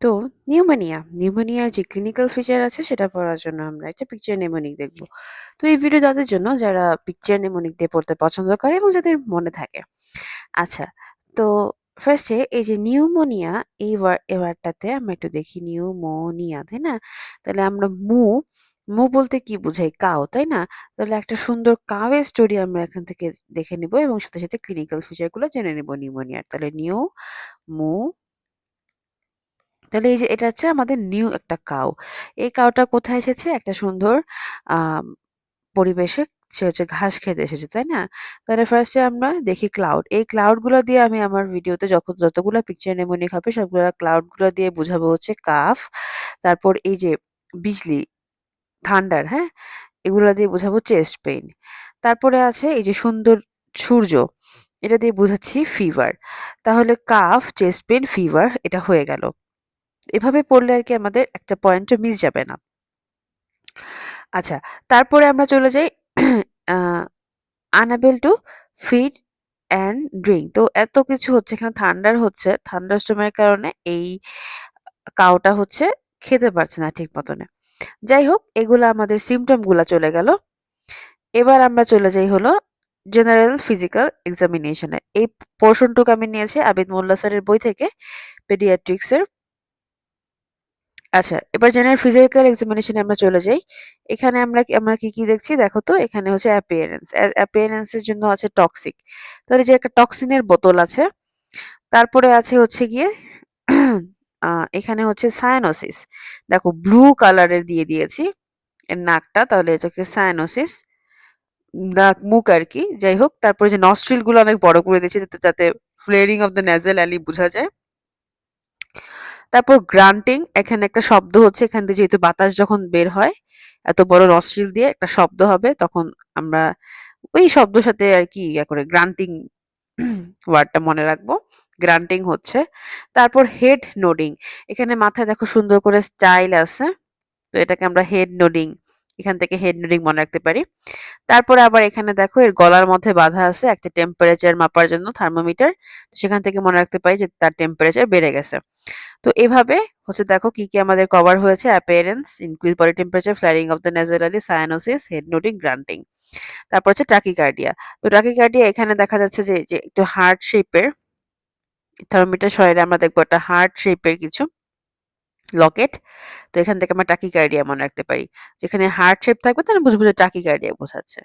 তো নিউমোনিয়ার যে clinical feature আছে সেটা পড়ার জন্য আমরা একটা পিকচার নেমোনিক দেখব। তো এই ভিডিও তাদের জন্য যারা পিকচার নেমোনিক দিয়ে পড়তে পছন্দ করে এবং যাদের মনে থাকে। আচ্ছা, তো ফার্স্টে এই যে নিউমোনিয়া এই ওয়ার্ডটাতে আমরা একটু দেখি নিউমোনিয়া, তাই না? তাহলে আমরা মু বলতে কি বোঝাই? কাউ, তাই না? তাহলে একটা সুন্দর কাউয়ের স্টোরি আমরা এখান থেকে দেখে নিব এবং সাথে সাথে ক্লিনিক্যাল ফিচার গুলো জেনে নিব নিউমোনিয়ার। তাহলে মু তাহলে এই যে এটা হচ্ছে আমাদের নিউ একটা কাউ। এই কাউটা কোথায় এসেছে? একটা সুন্দর আম পরিবেশে সে হচ্ছে ঘাস খেতে এসেছে, তাই না? তাহলে ফার্স্টে আমরা দেখি ক্লাউড। এই ক্লাউড গুলো দিয়ে আমি আমার ভিডিওতে যতগুলা পিকচার নেমোনিক হবে সবগুলা ক্লাউড গুলো দিয়ে বুঝাবো হচ্ছে কাফ। তারপর এই যে বিজলি, থান্ডার, হ্যাঁ? এগুলা দিয়ে বুঝাবো চেস্ট পেইন। তারপরে আছে এই যে সুন্দর সূর্য। এটা দিয়ে বুঝাচ্ছি ফিভার। তাহলে কাফ, চেস্ট পেইন, ফিভার এটা হয়ে গেল। এভাবে পড়লে আর কি আমাদের একটা পয়েন্টও মিস যাবে না। আচ্ছা, তারপরে আমরা চলে যাই unable to feed and drink. তো এত কিছু হচ্ছে, এখানে থান্ডার হচ্ছে, থান্ডার স্টর্মের কারণে এই কাউটা হচ্ছে খেতে পারছে না ঠিক মতনে। যাই হোক, এগুলা আমাদের সিমটম গুলা চলে গেল। এবার আমরা চলে যাই হলো জেনারেল ফিজিক্যাল এক্সামিনেশনে। এই পোর্শনটুকু আমি নিয়েছি আবিদ মোল্লা স্যারের বই থেকে, পেডিয়াট্রিক্সের। আচ্ছা, এবার জেনারেল ফিজিক্যাল এক্সামিনেশনে আমরা চলে যাই। এখানে আমরা কি দেখছি দেখো তো। এখানে হচ্ছে অ্যাপিয়ারেন্স। অ্যাপিয়ারেন্স এর জন্য আছে টক্সিক। তাহলে যে একটা টক্সিনের বোতল আছে। তারপরে আছে হচ্ছে গিয়ে এখানে হচ্ছে সায়ানোসিস। দেখো ব্লু কালারের দিয়ে দিয়েছি এর নাকটা, তাহলে এটাকে সায়ানোসিস। নাক মুখ আর কি। যাই হোক, তারপরে যে নস্ট্রিল গুলো অনেক বড় করে দিয়েছি যাতে ফ্লেয়ারিং অফ দ্য নেজাল অ্যালি বোঝা যায়। তারপর গ্রান্টিং, এখানে একটা শব্দ হচ্ছে, এখান থেকে যেহেতু বাতাস যখন বের হয় এত বড় নস্ট্রিল দিয়ে একটা শব্দ হবে, তখন আমরা ওই শব্দের সাথে আর কি ইয়া করে গ্রান্টিং ওয়ার্ডটা মনে রাখবো। গ্রান্টিং হচ্ছে। তারপর হেড নোডিং, এখানে মাথায় দেখো সুন্দর করে স্টাইল আছে, তো এটাকে আমরা হেড নোডিং, এখান থেকে হেড নোডিং মনে রাখতে পারি। তারপরে আবার এখানে দেখো এর গলার মধ্যে বাঁধা আছে একটা টেম্পারেচার মাপার জন্য থার্মোমিটার, সেখান থেকে মনে রাখতে পারি যে তার টেম্পারেচার বেড়ে গেছে। তো এভাবে হচ্ছে দেখো কি কি আমাদের কভার হয়েছে: appearance, increase body temperature, flaring of the nasally, cyanosis, head nodding, grunting. তারপর হচ্ছে টাকিকার্ডিয়া। তো টাকিকার্ডিয়া এখানে দেখা যাচ্ছে যে যে একটু হার্ট শেপের থার্মোমিটার সরাইলে আমরা দেখবো একটা হার্ট শেপের কিছু লকেট। তো এখান থেকে আমরা টাকিকার্ডিয়া মনে রাখতে পারি। যেখানে হার্ট শেপ থাকবে তাহলে বুঝবো যে টাকিকার্ডিয়া বোঝাচ্ছে।